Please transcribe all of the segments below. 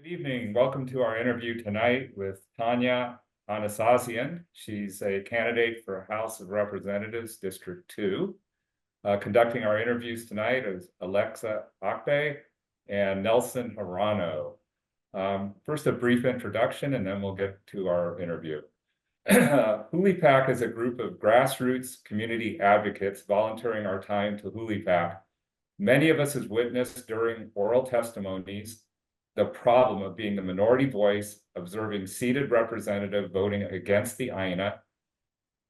Good evening. Welcome to our interview tonight with Tanya Yamanaka. She's a candidate for House of Representatives, District 2. Conducting our interviews tonight is Alexa Akbe and Nelson Harano. First, a brief introduction, and then we'll get to our interview. HULI PAC is a group of grassroots community advocates volunteering our time to HULI PAC. Many of us have witnessed during oral testimonies the problem of being the minority voice, observing seated representative voting against the āina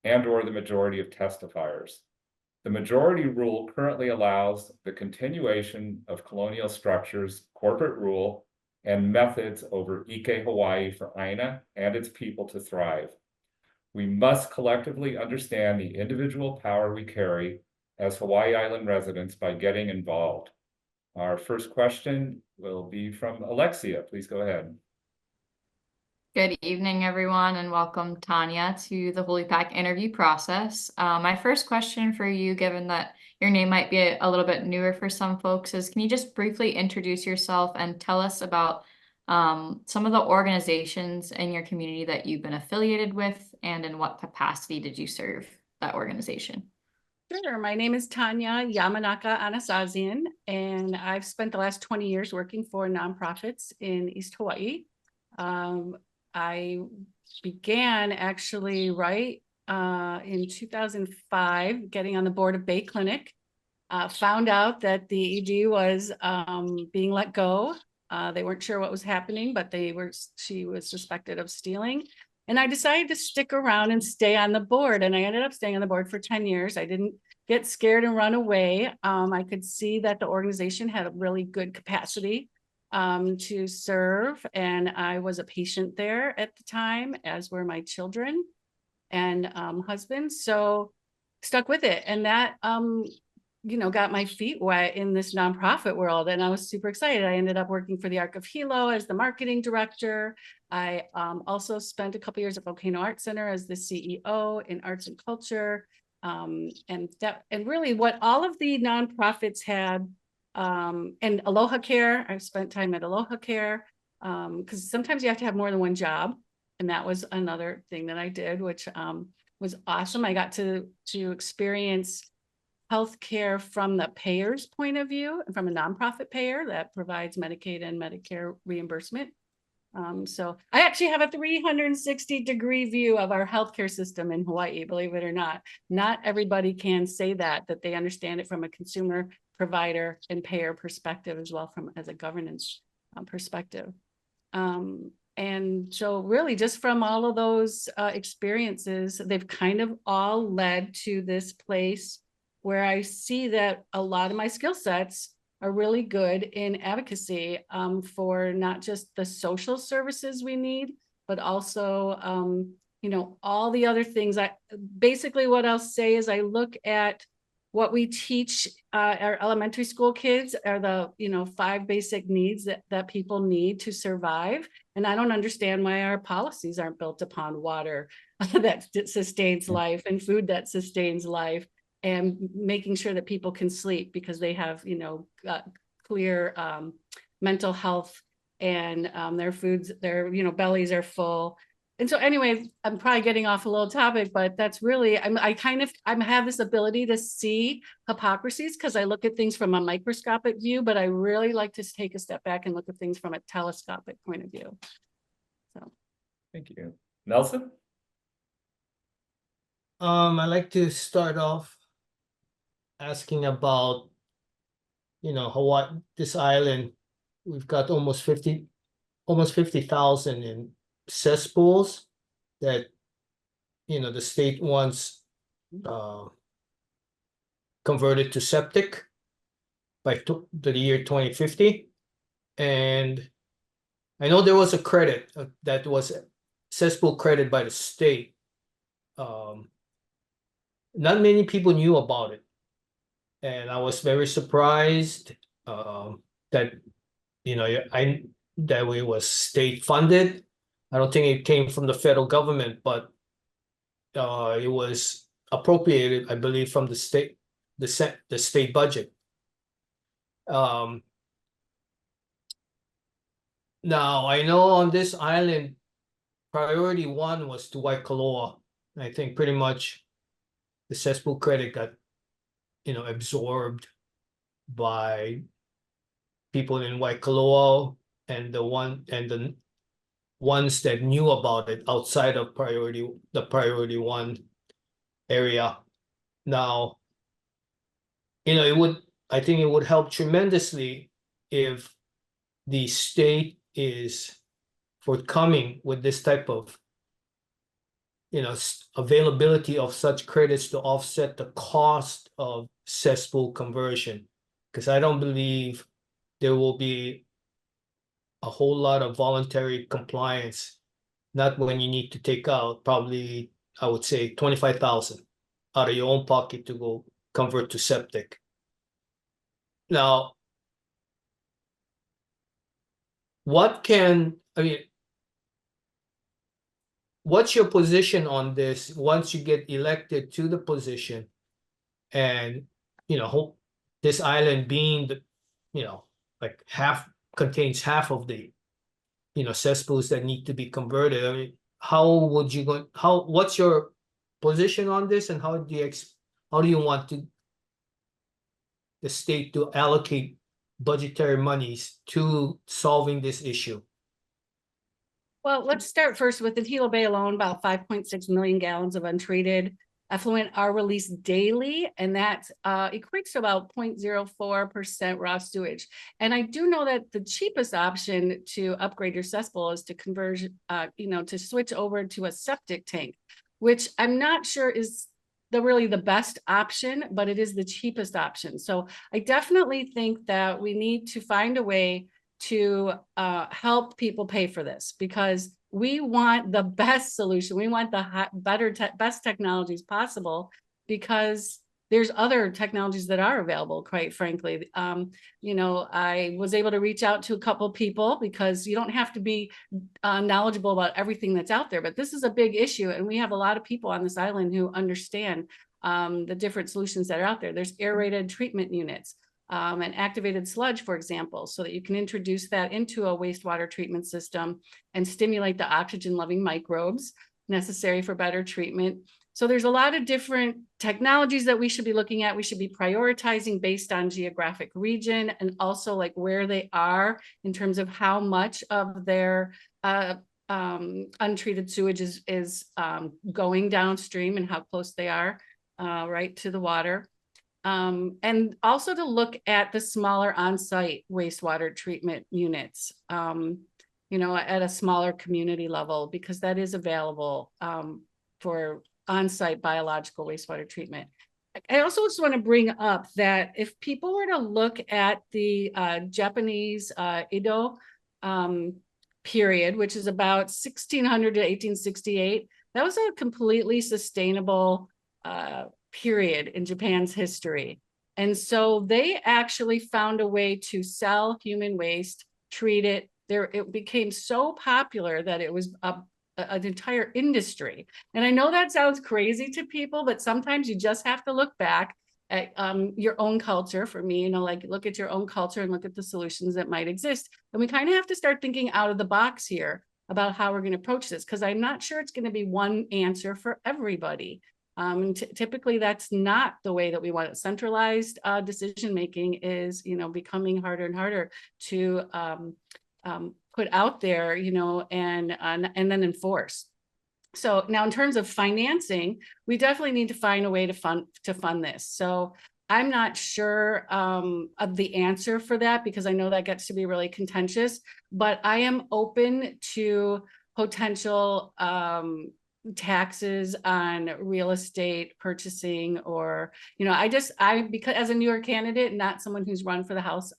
and/or the majority of testifiers. The majority rule currently allows the continuation of colonial structures, corporate rule, and methods over Ike Hawaii for āina and its people to thrive. We must collectively understand the individual power we carry as Hawai'i Island residents by getting involved. Our first question will be from Alexia. Please go ahead. Good evening, everyone, and welcome, Tanya, to the HULI PAC interview process. My first question for you, given that your name might be a little bit newer for some folks, is can you just briefly introduce yourself and tell us about some of the organizations in your community that you've been affiliated with, and in what capacity did you serve that organization? Sure. My name is Tanya Yamanaka Aynessazian, and I've spent the last 20 years working for nonprofits in East Hawaii. I began actually in 2005, getting on the board of Bay Clinic. Found out that the ED was being let go. They weren't sure what was happening, but she was suspected of stealing. And I decided to stick around and stay on the board. And I ended up staying on the board for 10 years. I didn't get scared and run away. I could see that the organization had a really good capacity to serve. And I was a patient there at the time, as were my children and husband. So stuck with it. And that, got my feet wet in this nonprofit world. And I was super excited. I ended up working for the Arc of Hilo as the marketing director. I also spent a couple years at Volcano Arts Center as the CEO in arts and culture. And really what all of the nonprofits had, and Aloha Care, I've spent time at Aloha Care, because sometimes you have to have more than one job. And that was another thing that I did, which was awesome. I got to experience healthcare from the payer's point of view, from a nonprofit payer that provides Medicaid and Medicare reimbursement. So I actually have a 360-degree view of our healthcare system in Hawaii, believe it or not. Not everybody can say that they understand it from a consumer, provider, and payer perspective, as well as a governance perspective. And so really just from all of those experiences, they've kind of all led to this place where I see that a lot of my skill sets are really good in advocacy for not just the social services we need, but also, all the other things. Basically what I'll say is I look at what we teach our elementary school kids are the, 5 basic needs that people need to survive. And I don't understand why our policies aren't built upon water that sustains life and food that sustains life, and making sure that people can sleep because they have, clear mental health, and their bellies are full. And so anyway, I'm probably getting off a little topic, but that's really, I have this ability to see hypocrisies because I look at things from a microscopic view, but I really like to take a step back and look at things from a telescopic point of view. So. Thank you. Nelson? I'd like to start off asking about, Hawaii, this island. We've got almost 50,000 in cesspools that, the state wants converted to septic by the year 2050. And I know there was a credit that was cesspool credit by the state. Not many people knew about it. And I was very surprised that, that it was state funded. I don't think it came from the federal government, but it was appropriated, I believe, from the state budget. Now, I know on this island, priority one was to Waikoloa. I think pretty much the cesspool credit got, absorbed by people in Waikoloa and the ones that knew about it outside of the priority one area. Now, I think it would help tremendously if the state is forthcoming with this type of availability of such credits to offset the cost of cesspool conversion. Because I don't believe there will be a whole lot of voluntary compliance, not when you need to take out probably, I would say 25,000 out of your own pocket to go convert to septic. Now, what's your position on this once you get elected to the position? And, hope this island being like contains half of the, cesspools that need to be converted. I mean, what's your position on this, and how do you want the state to allocate budgetary monies to solving this issue? Well, let's start first with the Hilo Bay alone. About 5.6 million gallons of untreated effluent are released daily, and that equates to about 0.04% raw sewage. And I do know that the cheapest option to upgrade your cesspool is to convert, to switch over to a septic tank, which I'm not sure is really the best option, but it is the cheapest option. So I definitely think that we need to find a way to help people pay for this, because we want the best solution. We want the best technologies possible, because there's other technologies that are available, quite frankly. I was able to reach out to a couple people, because you don't have to be knowledgeable about everything that's out there, but this is a big issue. And we have a lot of people on this island who understand the different solutions that are out there. There's aerated treatment units. And activated sludge, for example, so that you can introduce that into a wastewater treatment system and stimulate the oxygen-loving microbes necessary for better treatment. So there's a lot of different technologies that we should be looking at. We should be prioritizing based on geographic region, and also like where they are in terms of how much of their untreated sewage is going downstream, and how close they are right to the water. And also to look at the smaller on-site wastewater treatment units, at a smaller community level, because that is available for on-site biological wastewater treatment. I also just want to bring up that if people were to look at the Japanese Edo period, which is about 1600 to 1868, that was a completely sustainable period in Japan's history. And so they actually found a way to sell human waste, treat it. It became so popular that it was an entire industry. And I know that sounds crazy to people, but sometimes you just have to look back at your own culture. For me, like look at your own culture and look at the solutions that might exist. And we kind of have to start thinking out of the box here about how we're going to approach this, because I'm not sure it's going to be one answer for everybody. Typically that's not the way that we want it. Centralized decision-making is, becoming harder and harder to put out there, and then enforce. So now in terms of financing, we definitely need to find a way to fund this. So I'm not sure of the answer for that, because I know that gets to be really contentious, but I am open to potential taxes on real estate purchasing, or because as a newer candidate, not someone who's run for the House,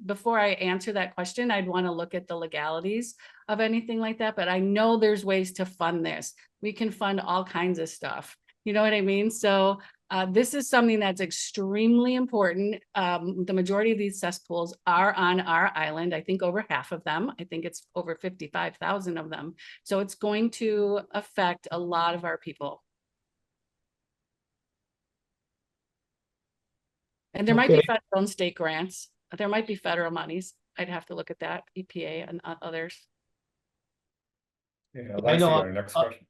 before I answer that question, I'd want to look at the legalities of anything like that. But I know there's ways to fund this. We can fund all kinds of stuff, you know what I mean? So this is something that's extremely important. The majority of these cesspools are on our island. I think over half of them. I think it's over 55,000 of them. So it's going to affect a lot of our people. And there might be federal and state grants. There might be federal monies. I'd have to look at that, EPA and others. Yeah, I Alexi, know, our next question.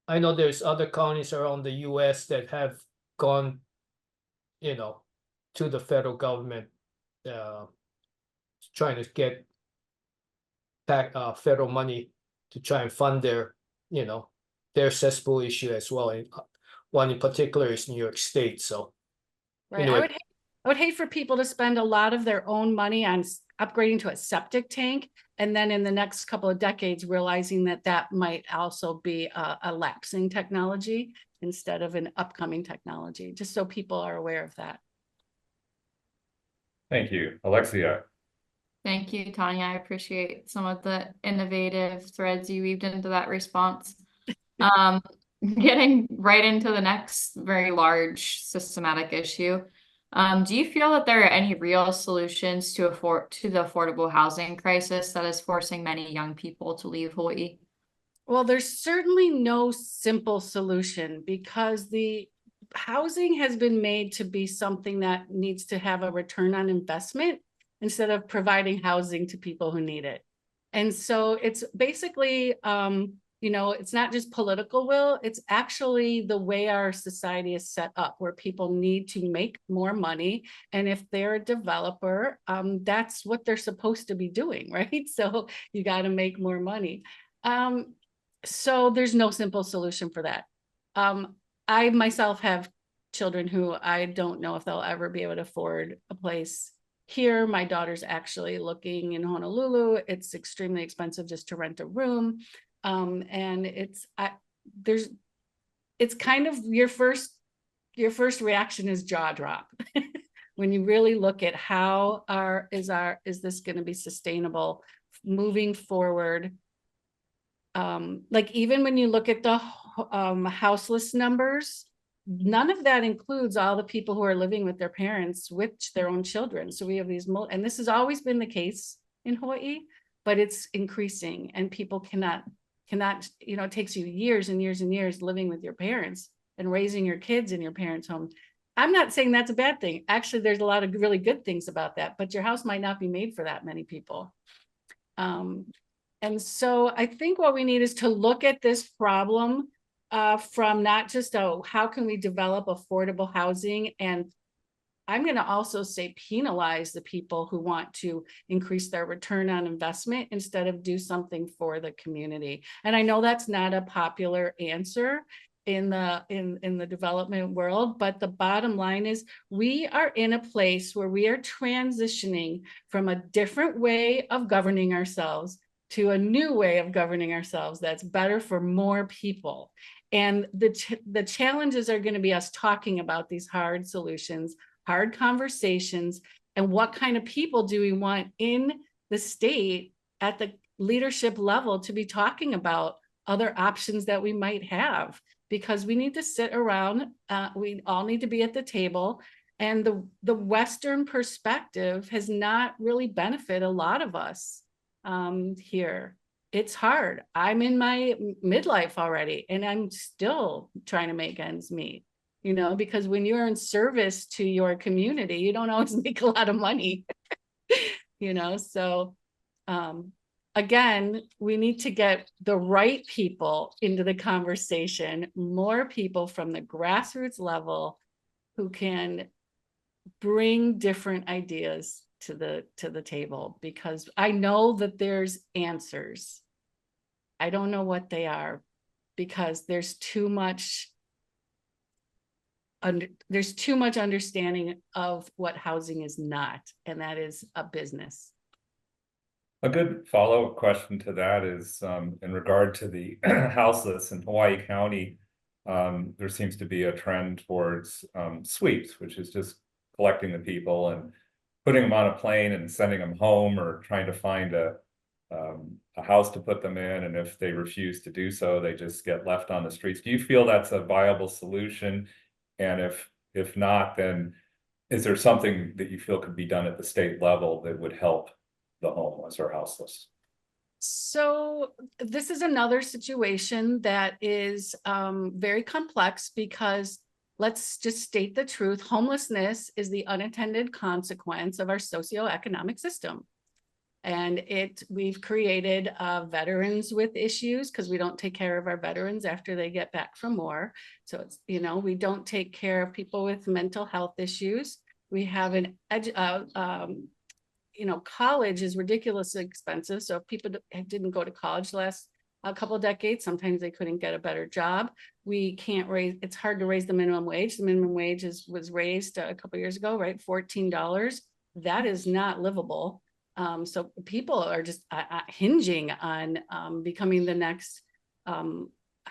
I know there's other counties around the US that have gone, you know, to the federal government, trying to get back, federal money to try and fund their, you know, their cesspool issue as well. And one in particular is New York State, so. Right, Anyway. I would hate for people to spend a lot of their own money on upgrading to a septic tank, and then in the next couple of decades, realizing that that might also be a lapsing technology instead of an upcoming technology, just so people are aware of that. Thank you, Alexia. Thank you, Tanya. I appreciate some of the innovative threads you weaved into that response. Getting right into the next very large systematic issue. Do you feel that there are any real solutions to the affordable housing crisis that is forcing many young people to leave Hawaii? Well, there's certainly no simple solution because the housing has been made to be something that needs to have a return on investment instead of providing housing to people who need it. And so it's basically, you know, it's not just political will, it's actually the way our society is set up, where people need to make more money. And if they're a developer, that's what they're supposed to be doing, right? So you got to make more money. So there's no simple solution for that. I myself have children who I don't know if they'll ever be able to afford a place here. My daughter's actually looking in Honolulu. It's extremely expensive just to rent a room. And it's kind of your first reaction is jaw drop when you really look at how is this going to be sustainable moving forward. Like even when you look at the houseless numbers, none of that includes all the people who are living with their parents with their own children. So we have these, and this has always been the case in Hawaii, but it's increasing, and people cannot, you know, it takes you years and years and years living with your parents and raising your kids in your parents' home. I'm not saying that's a bad thing. Actually, there's a lot of really good things about that, but your house might not be made for that many people. And so I think what we need is to look at this problem from not just, how can we develop affordable housing? And I'm going to also say penalize the people who want to increase their return on investment instead of do something for the community. And I know that's not a popular answer in the development world, but the bottom line is we are in a place where we are transitioning from a different way of governing ourselves to a new way of governing ourselves that's better for more people. And the challenges are going to be us talking about these hard solutions, hard conversations, and what kind of people do we want in the state at the leadership level to be talking about other options that we might have, because we need to sit around, we all need to be at the table. And the Western perspective has not really benefited a lot of us here. It's hard. I'm in my midlife already, and I'm still trying to make ends meet, you know, because when you're in service to your community, you don't always make a lot of money, you know. So again, we need to get the right people into the conversation, more people from the grassroots level who can bring different ideas to the table, because I know that there's answers. I don't know what they are, because there's too much understanding of what housing is not, and that is a business. A good follow-up question to that is in regard to the houseless in Hawaii County. There seems to be a trend towards sweeps, which is just collecting the people and putting them on a plane and sending them home, or trying to find a house to put them in. And if they refuse to do so, they just get left on the streets. Do you feel that's a viable solution? And if not, then is there something that you feel could be done at the state level that would help the homeless or houseless? So this is another situation that is very complex, because let's just state the truth. Homelessness is the unintended consequence of our socioeconomic system. And we've created veterans with issues because we don't take care of our veterans after they get back from war. So it's, we don't take care of people with mental health issues. We have college is ridiculously expensive. So if people didn't go to college the last a couple of decades, sometimes they couldn't get a better job. We can't it's hard to raise the minimum wage. The minimum wage was raised a couple of years ago, right? $14. That is not livable. So people are just hinging on becoming the next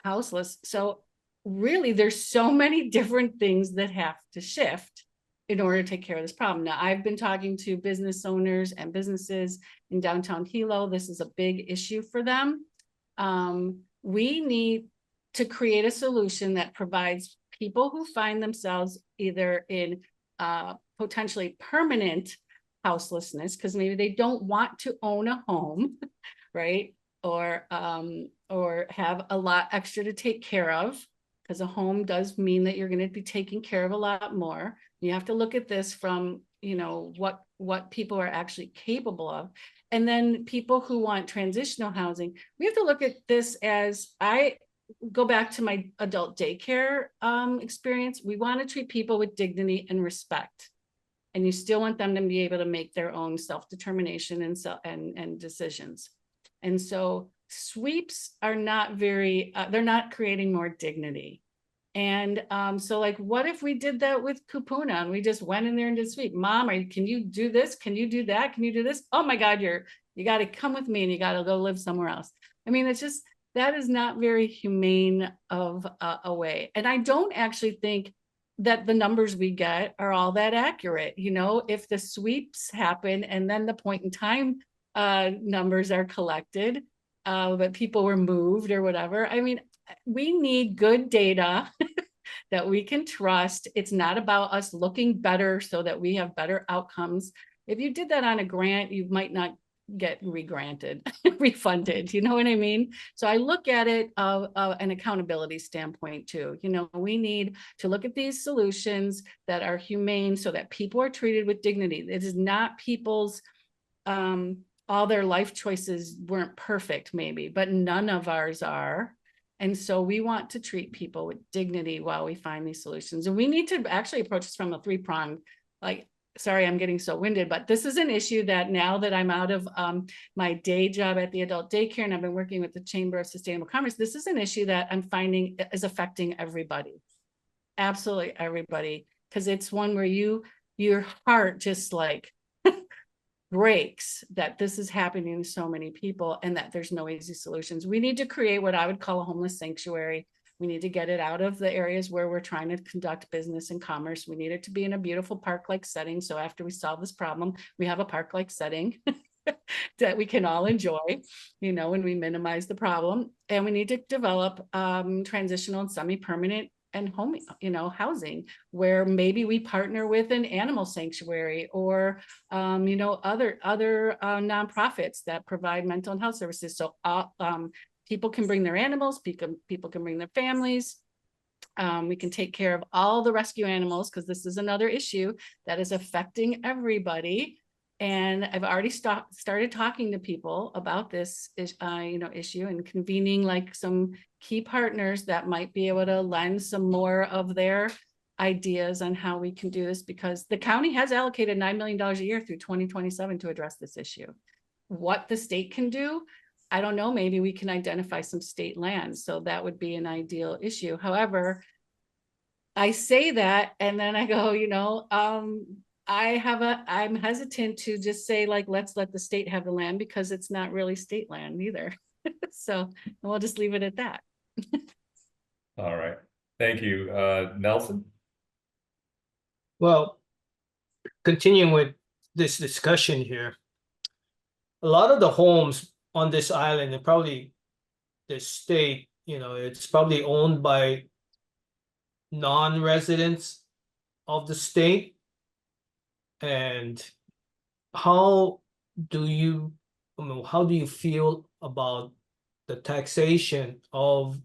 houseless. So really, there's so many different things that have to shift in order to take care of this problem. Now, I've been talking to business owners and businesses in downtown Hilo. This is a big issue for them. We need to create a solution that provides people who find themselves either in potentially permanent houselessness, because maybe they don't want to own a home, right? Or have a lot extra to take care of, because a home does mean that you're going to be taking care of a lot more. You have to look at this from, what people are actually capable of. And then people who want transitional housing, we have to look at this as, I go back to my adult daycare experience. We want to treat people with dignity and respect. And you still want them to be able to make their own self-determination and decisions. And so sweeps are not they're not creating more dignity. And so like, what if we did that with kupuna and we just went in there and did sweep? Mom, can you do this? Can you do that? Can you do this? Oh my God, you got to come with me and you got to go live somewhere else. I mean, it's just, that is not very humane of a way. And I don't actually think that the numbers we get are all that accurate. If the sweeps happen and then the point in time numbers are collected, but people were moved or whatever. I mean, we need good data that we can trust. It's not about us looking better so that we have better outcomes. If you did that on a grant, you might not get regranted, refunded, you know what I mean? So I look at it an accountability standpoint too. We need to look at these solutions that are humane so that people are treated with dignity. It is not people's, all their life choices weren't perfect maybe, but none of ours are. And so we want to treat people with dignity while we find these solutions. And we need to actually approach this from a three-pronged, sorry, I'm getting so winded, but this is an issue that now that I'm out of my day job at the adult daycare and I've been working with the Chamber of Sustainable Commerce, this is an issue that I'm finding is affecting everybody. Absolutely everybody. Because it's one where your heart just breaks that this is happening to so many people and that there's no easy solutions. We need to create what I would call a homeless sanctuary. We need to get it out of the areas where we're trying to conduct business and commerce. We need it to be in a beautiful park-like setting. So after we solve this problem, we have a park-like setting that we can all enjoy, when we minimize the problem. And we need to develop transitional and semi-permanent and home, housing, where maybe we partner with an animal sanctuary or, other nonprofits that provide mental and health services. So people can bring their animals, people can bring their families. We can take care of all the rescue animals, because this is another issue that is affecting everybody. And I've already started talking to people about this issue and convening some key partners that might be able to lend some more of their ideas on how we can do this, because the county has allocated $9 million a year through 2027 to address this issue. What the state can do, I don't know. Maybe we can identify some state lands. So that would be an ideal issue. However, I say that and then I go, I'm hesitant to just say let's let the state have the land, because it's not really state land either. So we'll just leave it at that. All right. Thank you. Nelson? Well, continuing with this discussion here, a lot of the homes on this island, and probably the state, it's probably owned by non-residents of the state. And how do you feel about the taxation of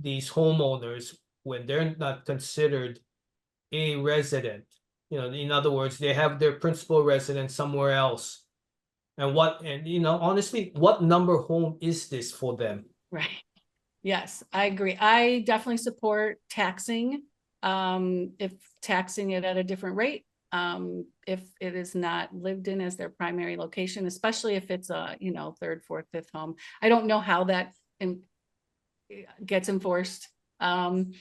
these homeowners when they're not considered a resident? In other words, they have their principal residence somewhere else, And you know, honestly, what number home is this for them? Right. Yes, I agree. I definitely support taxing. If taxing it at a different rate, if it is not lived in as their primary location, especially if it's a, you know, third, fourth, fifth home. I don't know how that gets enforced. Legally,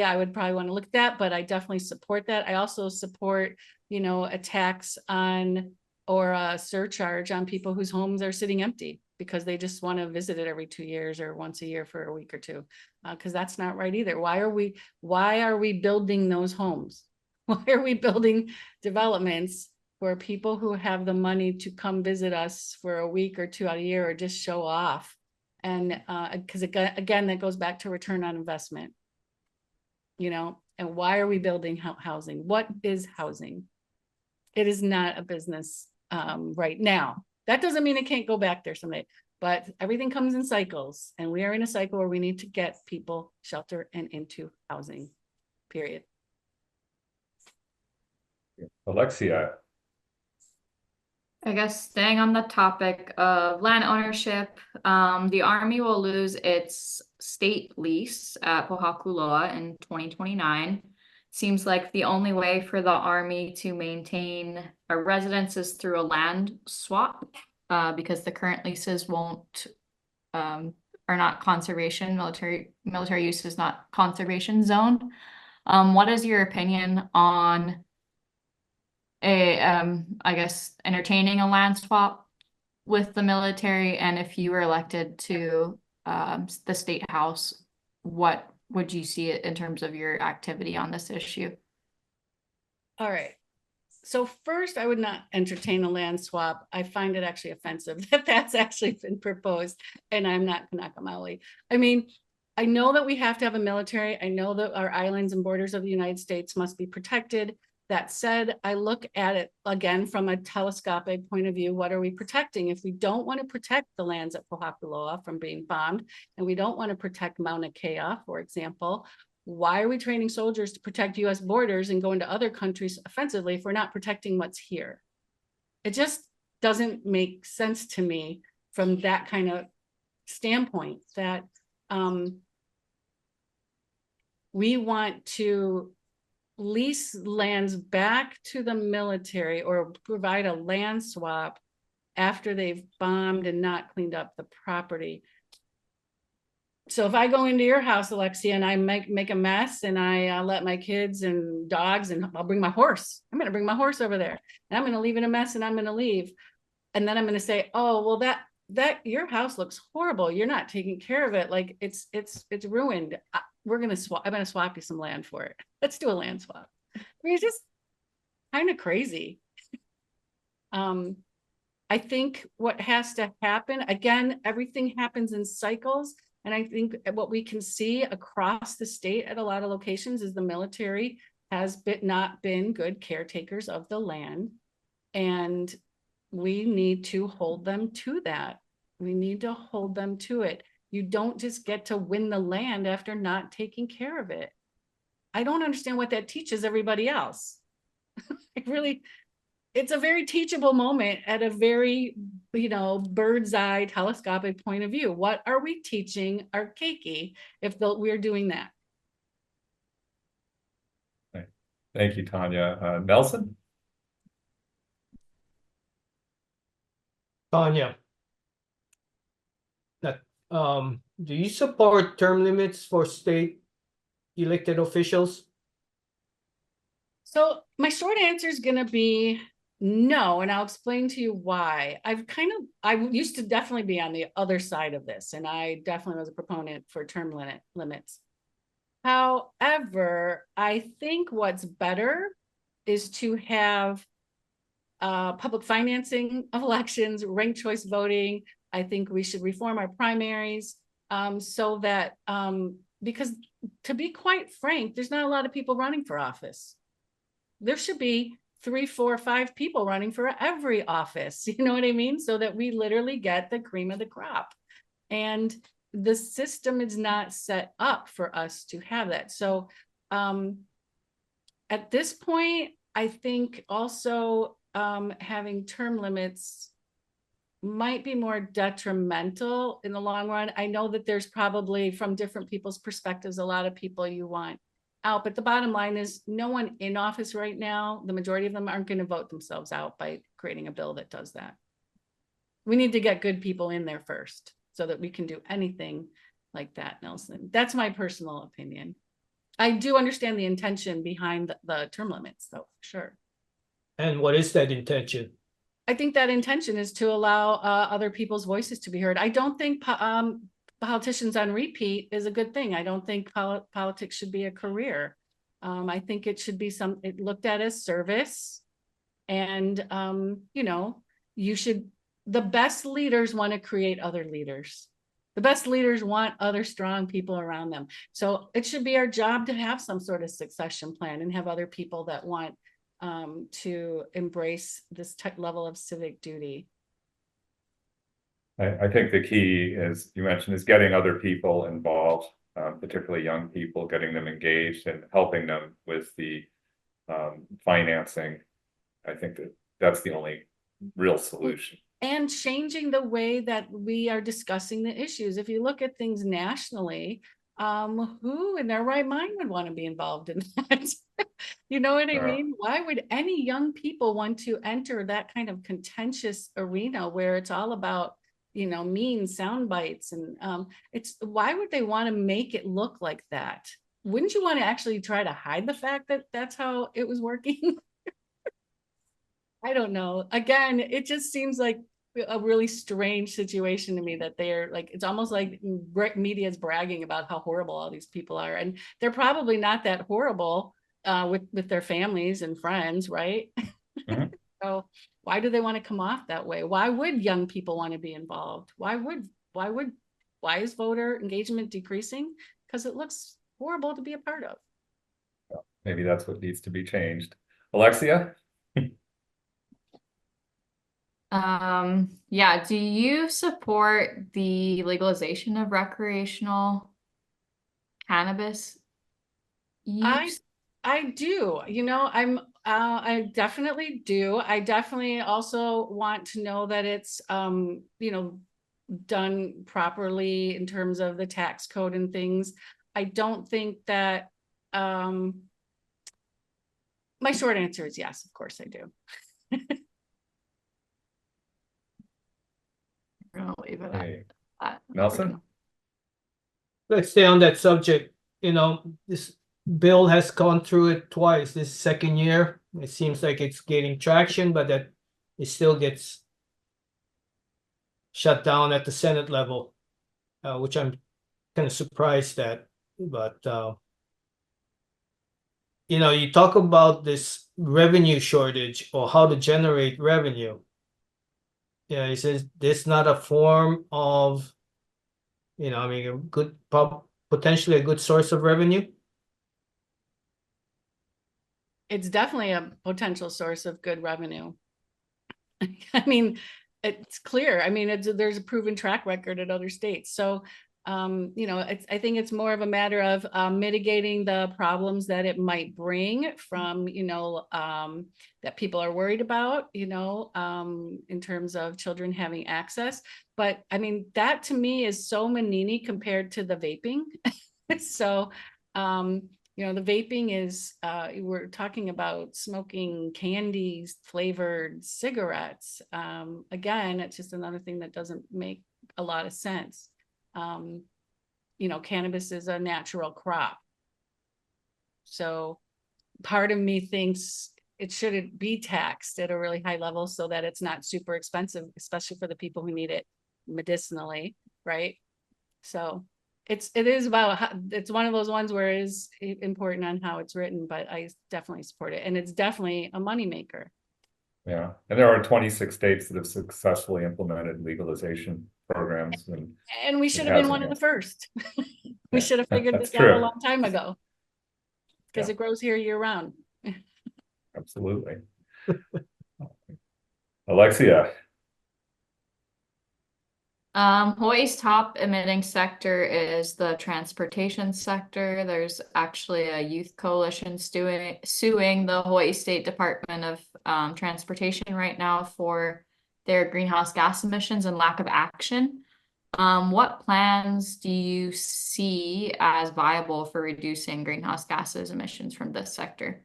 I would probably want to look at that, but I definitely support that. I also support, you know, a tax on or a surcharge on people whose homes are sitting empty because they just want to visit it every 2 years or once a year for a week or two. Because that's not right either. Why are we building those homes? Why are we building developments for people who have the money to come visit us for a week or two out of a year or just show off? And because again, that goes back to return on investment. You know, and why are we building housing? What is housing? It is not a business right now. That doesn't mean it can't go back there someday, but everything comes in cycles, and we are in a cycle where we need to get people shelter and into housing, period. Alexia. I guess staying on the topic of land ownership, the Army will lose its state lease at Pohakuloa in 2029. Seems like the only way for the Army to maintain a residence is through a land swap, because the current leases are not conservation. Military use is not conservation zone. What is your opinion on I guess entertaining a land swap with the military, and if you were elected to the state house, what would you see it in terms of your activity on this issue? All right. So first, I would not entertain a land swap. I find it actually offensive that that's actually been proposed, and I'm not Kanaka Maoli. I mean, I know that we have to have a military. I know that our islands and borders of the United States must be protected. That said, I look at it again from a telescopic point of view. What are we protecting? If we don't want to protect the lands at Pohakuloa from being bombed, and we don't want to protect Mauna Kea, for example, why are we training soldiers to protect US borders and go into other countries offensively if we're not protecting what's here? It just doesn't make sense to me from that kind of standpoint that we want to lease lands back to the military or provide a land swap after they've bombed and not cleaned up the property. So if I go into your house, Alexia, and I make a mess, and I let my kids and dogs, and I'll bring my horse. I'm going to bring my horse over there, and I'm going to leave it a mess, and I'm going to leave. And then I'm going to say, oh, well, that your house looks horrible. You're not taking care of it. Like it's ruined. I'm going to swap you some land for it. Let's do a land swap. I mean, it's just kind of crazy. I think what has to happen, again, everything happens in cycles. And I think what we can see across the state at a lot of locations is the military has not been good caretakers of the land. And we need to hold them to that. We need to hold them to it. You don't just get to win the land after not taking care of it. I don't understand what that teaches everybody else. It's a very teachable moment at a very, bird's eye telescopic point of view. What are we teaching our keiki if we're doing that? Thank you, Tanya. Nelson? Tanya, do you support term limits for state elected officials? So my short answer is going to be no, and I'll explain to you why. I used to definitely be on the other side of this, and I definitely was a proponent for term limits. However, I think what's better is to have public financing of elections, ranked choice voting. I think we should reform our primaries so that, because to be quite frank, there's not a lot of people running for office. There should be 3, 4, 5 people running for every office. You know what I mean? So that we literally get the cream of the crop. And the system is not set up for us to have that. So at this point, I think also having term limits might be more detrimental in the long run. I know that there's probably, from different people's perspectives, a lot of people you want out, but the bottom line is no one in office right now, the majority of them aren't going to vote themselves out by creating a bill that does that. We need to get good people in there first so that we can do anything like that, Nelson. That's my personal opinion. I do understand the intention behind the term limits, though, for sure. And what is that intention? I think that intention is to allow other people's voices to be heard. I don't think politicians on repeat is a good thing. I don't think politics should be a career. I think it should be it looked at as service. And, you know, the best leaders want to create other leaders. The best leaders want other strong people around them. So it should be our job to have some sort of succession plan and have other people that want to embrace this level of civic duty. I think the key is, you mentioned, is getting other people involved, particularly young people, getting them engaged and helping them with the financing. I think that's the only real solution. And changing the way that we are discussing the issues. If you look at things nationally, who in their right mind would want to be involved in that? You know what I mean? Why would any young people want to enter that kind of contentious arena where it's all about, you know, mean sound bites? And why would they want to make it look like that? Wouldn't you want to actually try to hide the fact that that's how it was working? I don't know. Again, it just seems like a really strange situation to me that they're like, it's almost like media is bragging about how horrible all these people are. And they're probably not that horrible with their families and friends, right? Mm-hmm. So why do they want to come off that way? Why would young people want to be involved? Why is voter engagement decreasing? Because it looks horrible to be a part of. Maybe that's what needs to be changed. Alexia? Yeah, do you support the legalization of recreational cannabis use? I do, you know, I definitely do. I definitely also want to know that it's you know, done properly in terms of the tax code and things. I don't think that my short answer is yes, of course I do. I'm gonna leave it Hey, at that. Nelson? Let's stay on that subject. You know, this bill has gone through it twice this second year. It seems like it's gaining traction, but that it still gets shut down at the Senate level, which I'm kind of surprised at. But you know, you talk about this revenue shortage or how to generate revenue. Yeah, he says this not a form of, you know, I mean, a good, potentially a good source of revenue. It's definitely a potential source of good revenue. I mean, it's clear. I mean, there's a proven track record in other states. So, you know, I think it's more of a matter of mitigating the problems that it might bring from, you know, that people are worried about, you know, in terms of children having access. But I mean, that to me is so manini compared to the vaping. So, you know, the vaping is, we're talking about smoking candies, flavored cigarettes. Again, it's just another thing that doesn't make a lot of sense. You know, cannabis is a natural crop. So part of me thinks it shouldn't be taxed at a really high level so that it's not super expensive, especially for the people who need it medicinally, right? So it is about it's one of those ones where it is important on how it's written, but I definitely support it. And it's definitely a moneymaker. Yeah, and there are 26 states that have successfully implemented legalization programs, and we should have been one of the first. We should have figured this out a long time ago, because it grows here year round. Absolutely. Alexia. Hawaii's top emitting sector is the transportation sector. There's actually a youth coalition suing the Hawaii State Department of Transportation right now for their greenhouse gas emissions and lack of action. What plans do you see as viable for reducing greenhouse gases emissions from this sector?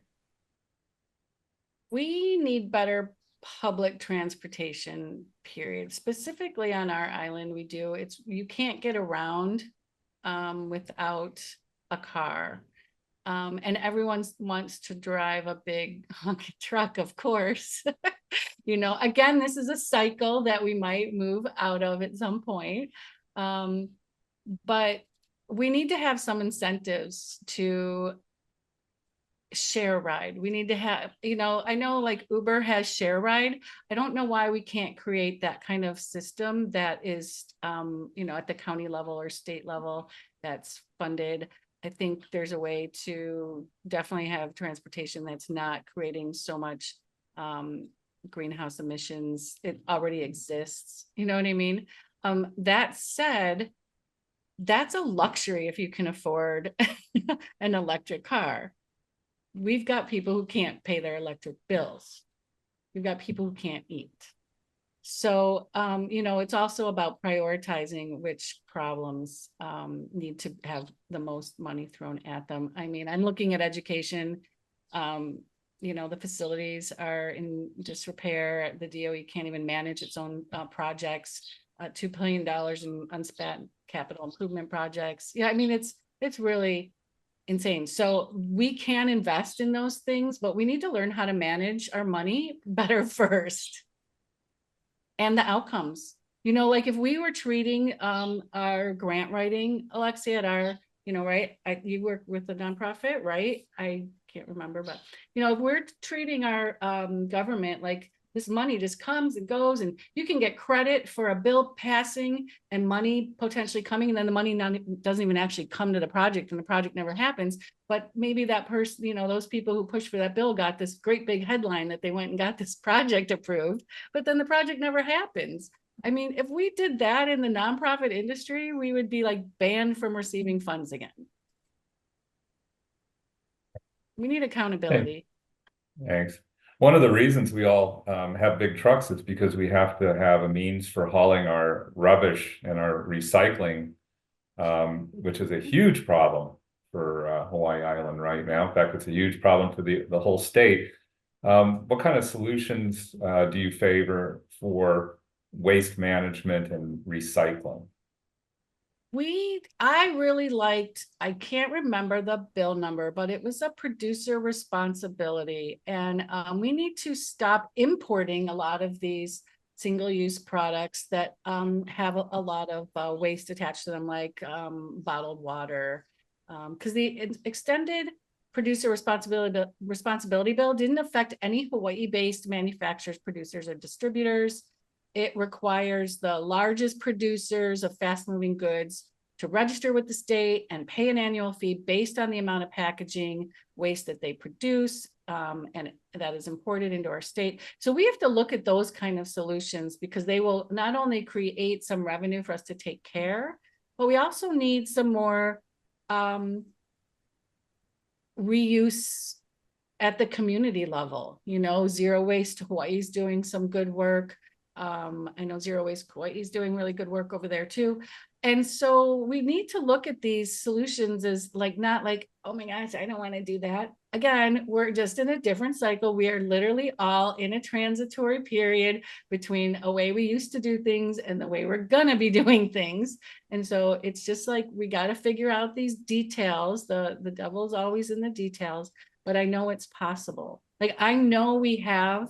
We need better public transportation, period. Specifically on our island, we do. You can't get around without a car. And everyone wants to drive a big honking truck, of course. You know, again, this is a cycle that we might move out of at some point. But we need to have some incentives to share ride. We need to have, you know, I know like Uber has share ride. I don't know why we can't create that kind of system that is, you know, at the county level or state level that's funded. I think there's a way to definitely have transportation that's not creating so much greenhouse emissions. It already exists. You know what I mean? That said, that's a luxury if you can afford an electric car. We've got people who can't pay their electric bills. We've got people who can't eat. So, you know, it's also about prioritizing which problems need to have the most money thrown at them. I mean, I'm looking at education. You know, the facilities are in disrepair. The DOE can't even manage its own projects. $2 billion in unspent capital improvement projects. Yeah, I mean, it's really insane. So we can invest in those things, but we need to learn how to manage our money better first. And the outcomes, you know, like if we were treating our grant writing, Alexia, at our, you know, right, you work with a nonprofit, right? I can't remember, but you know, if we're treating our government like this money just comes and goes, and you can get credit for a bill passing and money potentially coming, and then the money doesn't even actually come to the project, and the project never happens. But maybe that person, you know, those people who pushed for that bill got this great big headline that they went and got this project approved, but then the project never happens. I mean, if we did that in the nonprofit industry, we would be like banned from receiving funds again. We need accountability. Thanks. One of the reasons we all have big trucks is because we have to have a means for hauling our rubbish and our recycling, which is a huge problem for Hawai'i Island right now. In fact, it's a huge problem for the whole state. What kind of solutions do you favor for waste management and recycling? I really liked, I can't remember the bill number, but it was a producer responsibility. And we need to stop importing a lot of these single-use products that have a lot of waste attached to them, like bottled water. Because the extended producer responsibility bill didn't affect any Hawaii-based manufacturers, producers, or distributors. It requires the largest producers of fast-moving goods to register with the state and pay an annual fee based on the amount of packaging waste that they produce, and that is imported into our state. So we have to look at those kind of solutions, because they will not only create some revenue for us to take care, but we also need some more reuse at the community level. You know, Zero Waste Hawaii is doing some good work. I know Zero Waste Hawaii is doing really good work over there too. And so we need to look at these solutions as like, not like, oh my gosh, I don't want to do that. Again, we're just in a different cycle. We are literally all in a transitory period between a way we used to do things and the way we're gonna be doing things. And so it's just like, we got to figure out these details. The devil's always in the details, but I know it's possible. Like, I know we have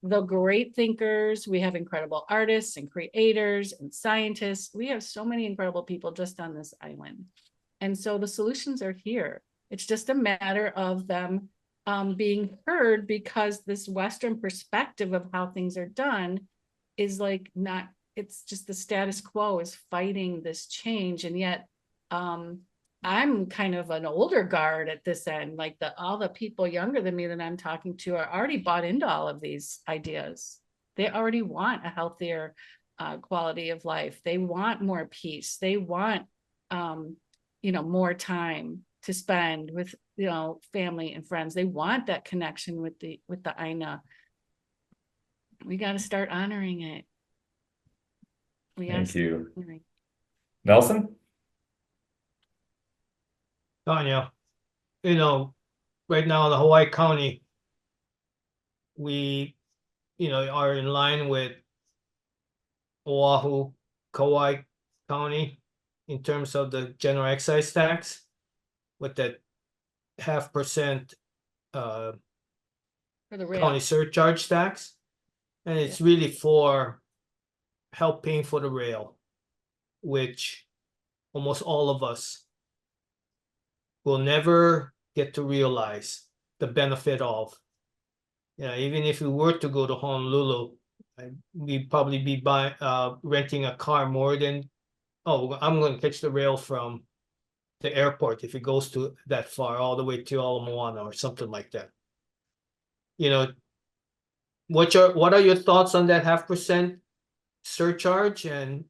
the great thinkers, we have incredible artists and creators and scientists. We have so many incredible people just on this island. And so the solutions are here. It's just a matter of them being heard, because this Western perspective of how things are done is like not, it's just the status quo is fighting this change. And yet I'm kind of an older guard at this end, like all the people younger than me that I'm talking to are already bought into all of these ideas. They already want a healthier quality of life. They want more peace. They want, more time to spend with, family and friends. They want that connection with the āina. We got to start honoring it. Thank you. Nelson? Tanya, right now in the Hawaii County, we, are in line with Oahu, Kauai County in terms of the general excise tax with that 0.5% For the rail. county surcharge tax. And it's really for help paying for the rail, which almost all of us will never get to realize the benefit of. Even if we were to go to Honolulu, we'd probably be renting a car more than, I'm going to catch the rail from the airport if it goes to that far, all the way to Ala Moana or something like that. What are your thoughts on that 0.5% surcharge? And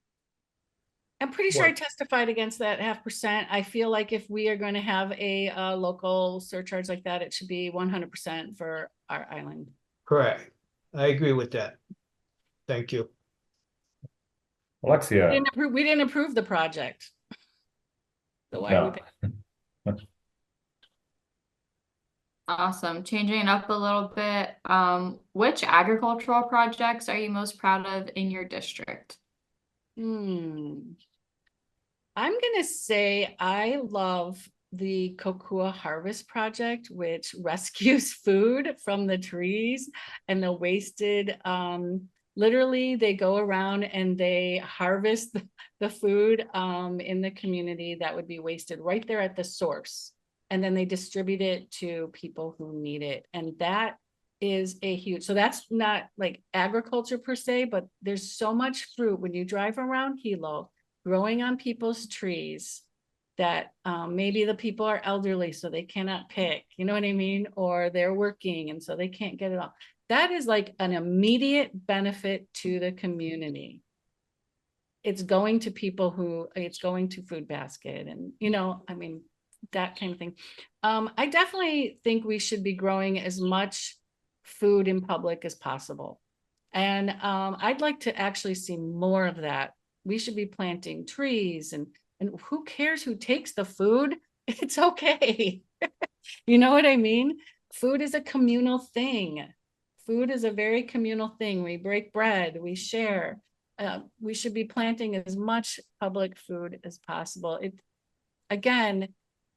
I'm pretty sure I What? testified against that 0.5%. I feel like if we are going to have a local surcharge like that, it should be 100% for our island. correct, I agree with that. Thank you. Alexia? We didn't approve the project. So why are we No. paying? Awesome. Changing it up a little bit. Which agricultural projects are you most proud of in your district? I'm gonna say I love the Kokua Harvest Project, which rescues food from the trees and the wasted. Literally, they go around and they harvest the food in the community that would be wasted right there at the source. And then they distribute it to people who need it. And that is a huge, so that's not like agriculture per se, but there's so much fruit when you drive around Hilo growing on people's trees that maybe the people are elderly, so they cannot pick, you know what I mean? Or they're working and so they can't get it all. That is like an immediate benefit to the community. It's going to people who, it's going to Food Basket and, that kind of thing. I definitely think we should be growing as much food in public as possible. And I'd like to actually see more of that. We should be planting trees and who cares who takes the food? It's okay. You know what I mean? Food is a communal thing. Food is a very communal thing. We break bread, we share. We should be planting as much public food as possible.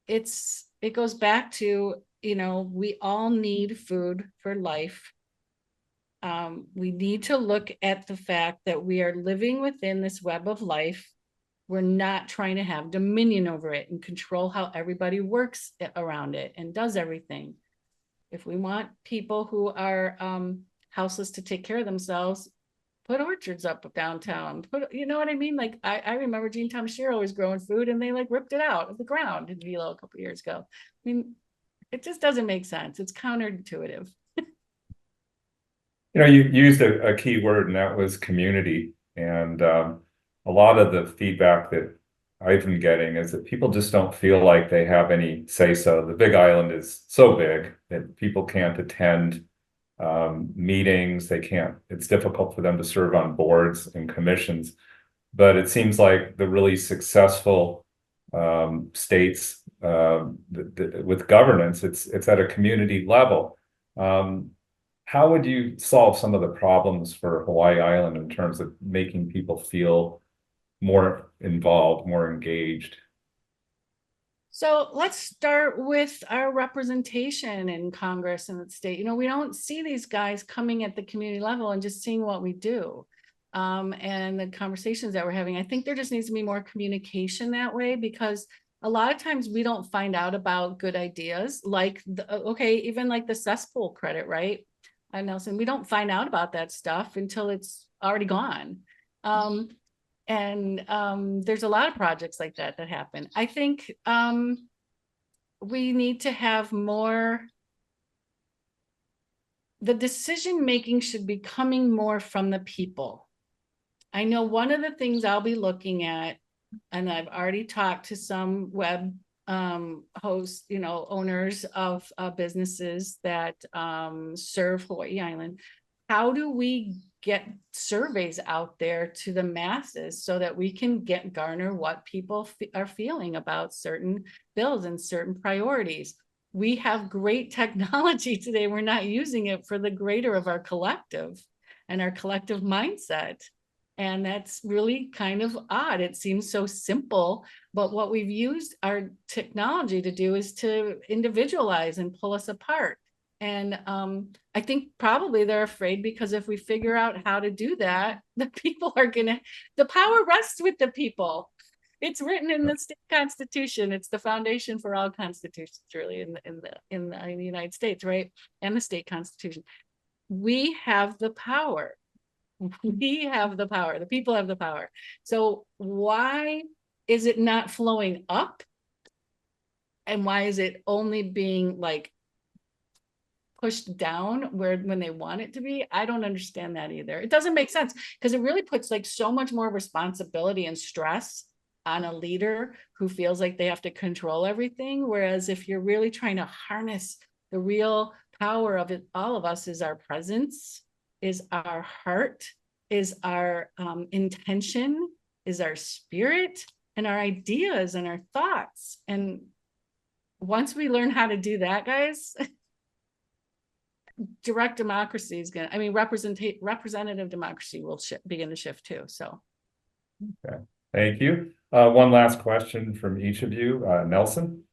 It goes back to, we all need food for life. We need to look at the fact that we are living within this web of life. We're not trying to have dominion over it and control how everybody works around it and does everything. If we want people who are houseless to take care of themselves, put orchards up downtown. You know what I mean? Like I remember Gene Tomashiro was growing food and they like ripped it out of the ground in Vilo a couple of years ago. I mean, it just doesn't make sense. It's counterintuitive. You used a key word, and that was community. And a lot of the feedback that I've been getting is that people just don't feel like they have any say-so. The Big Island is so big that people can't attend meetings. It's difficult for them to serve on boards and commissions. But it seems like the really successful states with governance, it's at a community level. How would you solve some of the problems for Hawai'i Island in terms of making people feel more involved, more engaged? So let's start with our representation in Congress and the state. We don't see these guys coming at the community level and just seeing what we do and the conversations that we're having. I think there just needs to be more communication that way, because a lot of times we don't find out about good ideas like, even like the cesspool credit, right? Nelson, we don't find out about that stuff until it's already gone. There's a lot of projects like that happen. I think we need to have more, the decision making should be coming more from the people. I know one of the things I'll be looking at, and I've already talked to some web hosts, owners of businesses that serve Hawai'i Island. How do we get surveys out there to the masses so that we can garner what people are feeling about certain bills and certain priorities? We have great technology today. We're not using it for the greater of our collective and our collective mindset. And that's really kind of odd. It seems so simple, but what we've used our technology to do is to individualize and pull us apart. And I think probably they're afraid because if we figure out how to do that, the people are the power rests with the people. It's written in the state constitution. It's the foundation for all constitutions, really, in the United States, right? And the state constitution. We have the power. We have the power. The people have the power. So why is it not flowing up? And why is it only being like pushed down when they want it to be? I don't understand that either. It doesn't make sense because it really puts like so much more responsibility and stress on a leader who feels like they have to control everything. Whereas if you're really trying to harness the real power of it, all of us, is our presence, is our heart, is our intention, is our spirit, and our ideas and our thoughts. And once we learn how to do that, guys, direct democracy is going to, representative democracy will begin to shift too. So. Okay, thank you. One last question from each of you. Nelson?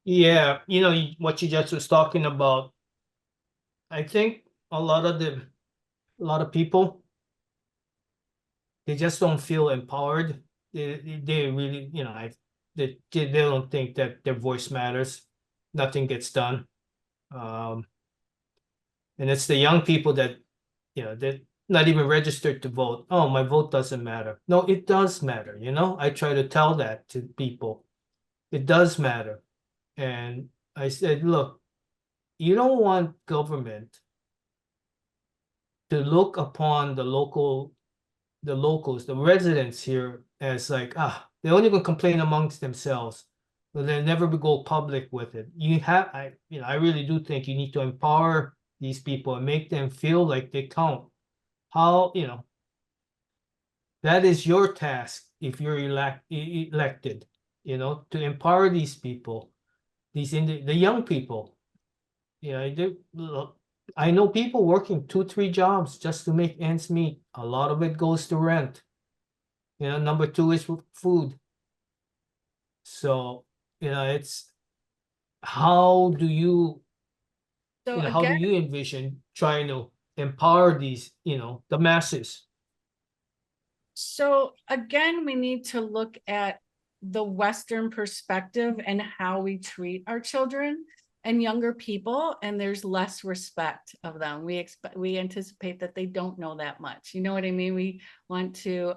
Yeah, what you just was talking about, I think a lot of people, they just don't feel empowered. They really, they don't think that their voice matters. Nothing gets done. And it's the young people that, they're not even registered to vote. Oh, my vote doesn't matter. No, it does matter. I try to tell that to people. It does matter. And I said, look, you don't want government to look upon the locals, the residents here as like, they're only going to complain amongst themselves, but they'll never go public with it. I really do think you need to empower these people and make them feel like they count. How, that is your task if you're elected, to empower these people, the young people. I know people working 2-3 jobs just to make ends meet. A lot of it goes to rent. Number 2 is food. So, it's how do you envision trying to empower these, the masses? So again, we need to look at the Western perspective and how we treat our children and younger people, and there's less respect of them. We anticipate that they don't know that much. You know what I mean? We want to,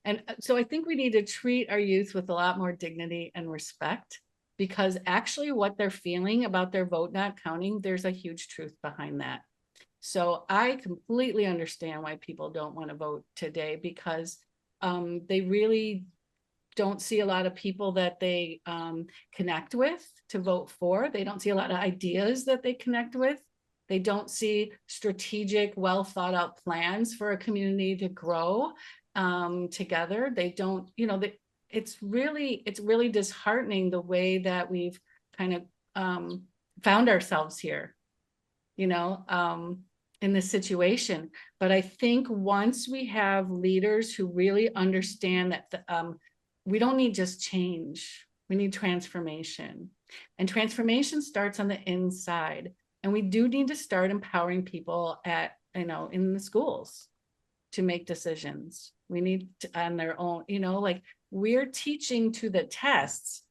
and so I think we need to treat our youth with a lot more dignity and respect, because actually what they're feeling about their vote not counting, there's a huge truth behind that. So I completely understand why people don't want to vote today, because they really don't see a lot of people that they connect with to vote for. They don't see a lot of ideas that they connect with. They don't see strategic, well thought out plans for a community to grow together. They don't, it's really disheartening the way that we've kind of found ourselves here, in this situation. But I think once we have leaders who really understand that we don't need just change, we need transformation. And transformation starts on the inside. And we do need to start empowering people in the schools to make decisions. We need to, on their own, we're teaching to the tests,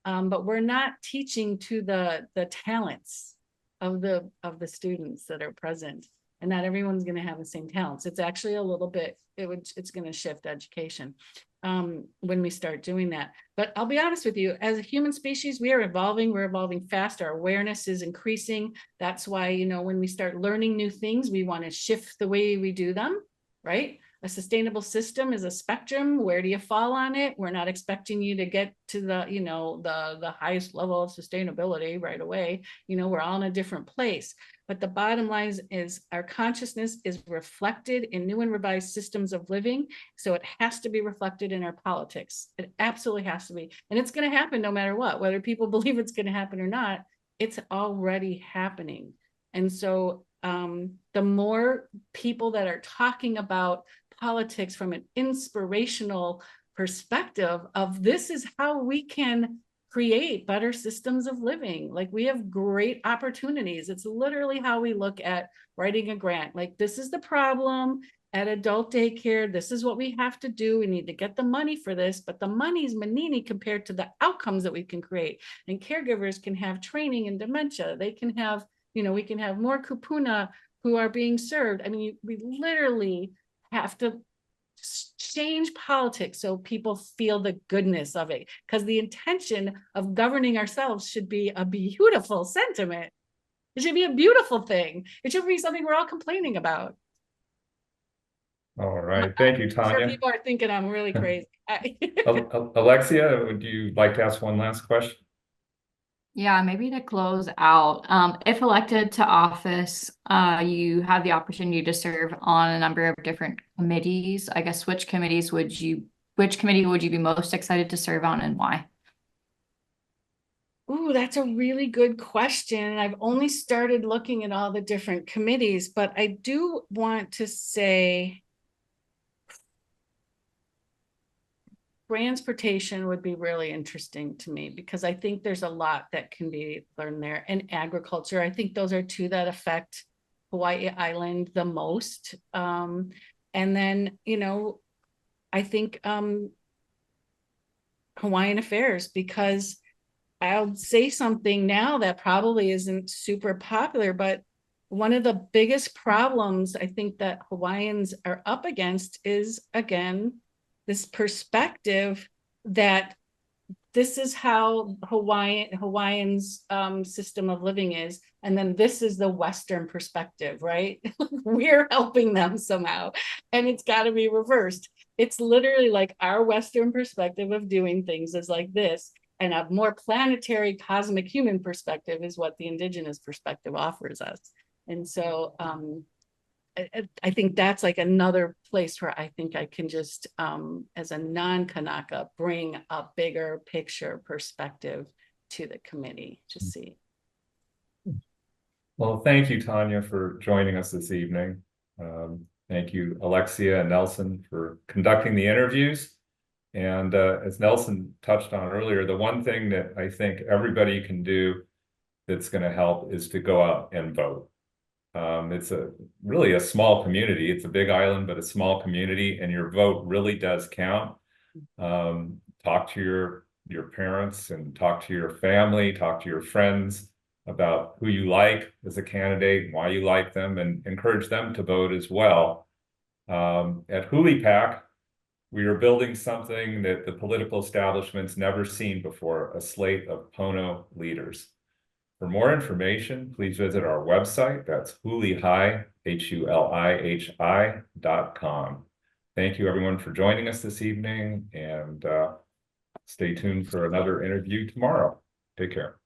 but we're not teaching to the talents of the students that are present. And not everyone's going to have the same talents. It's actually a little bit, it's going to shift education when we start doing that. But I'll be honest with you, as a human species, we're evolving fast. Our awareness is increasing. That's why, when we start learning new things, we want to shift the way we do them. right? A sustainable system is a spectrum. Where do you fall on it? We're not expecting you to get to the, you know, the highest level of sustainability right away. You know, we're all in a different place. But the bottom line is our consciousness is reflected in new and revised systems of living. So it has to be reflected in our politics. It absolutely has to be. And it's going to happen no matter what, whether people believe it's going to happen or not, it's already happening. And so the more people that are talking about politics from an inspirational perspective of this is how we can create better systems of living. Like we have great opportunities. It's literally how we look at writing a grant. Like this is the problem at adult daycare. This is what we have to do. We need to get the money for this, but the money is manini compared to the outcomes that we can create. And caregivers can have training in dementia. They can have, you know, we can have more kupuna who are being served. I mean, we literally have to change politics so people feel the goodness of it, because the intention of governing ourselves should be a beautiful sentiment. It should be a beautiful thing. It should be something we're all complaining about. All right, thank you, I'm sure Tanya. people are thinking I'm really crazy. Alexia, would you like to ask one last question? Yeah, maybe to close out, if elected to office, you have the opportunity to serve on a number of different committees. I guess which committee would you be most excited to serve on and why? Ooh, that's a really good question. I've only started looking at all the different committees, but I do want to say transportation would be really interesting to me, because I think there's a lot that can be learned there. And agriculture, I think those are two that affect Hawai'i Island the most. And then, you know, I think Hawaiian affairs, because I'll say something now that probably isn't super popular, but one of the biggest problems I think that Hawaiians are up against is, again, this perspective that this is how Hawaiians system of living is. And then this is the Western perspective, right? We're helping them somehow. And it's got to be reversed. It's literally like our Western perspective of doing things is like this. And a more planetary cosmic human perspective is what the indigenous perspective offers us. And so I think that's like another place where I think I can just, as a non-Kanaka, bring a bigger picture perspective to the committee to see. Well, thank you, Tanya, for joining us this evening. Thank you, Alexia and Nelson, for conducting the interviews. And as Nelson touched on earlier, the one thing that I think everybody can do that's going to help is to go out and vote. It's really a small community. It's a big island, but a small community, and your vote really does count. Talk to your parents and talk to your family, talk to your friends about who you like as a candidate, why you like them, and encourage them to vote as well. At HULI PAC, we are building something that the political establishment's never seen before, a slate of pono leaders. For more information, please visit our website. That's HULIHI, HULIHI.com. Thank you, everyone, for joining us this evening, and stay tuned for another interview tomorrow. Take care.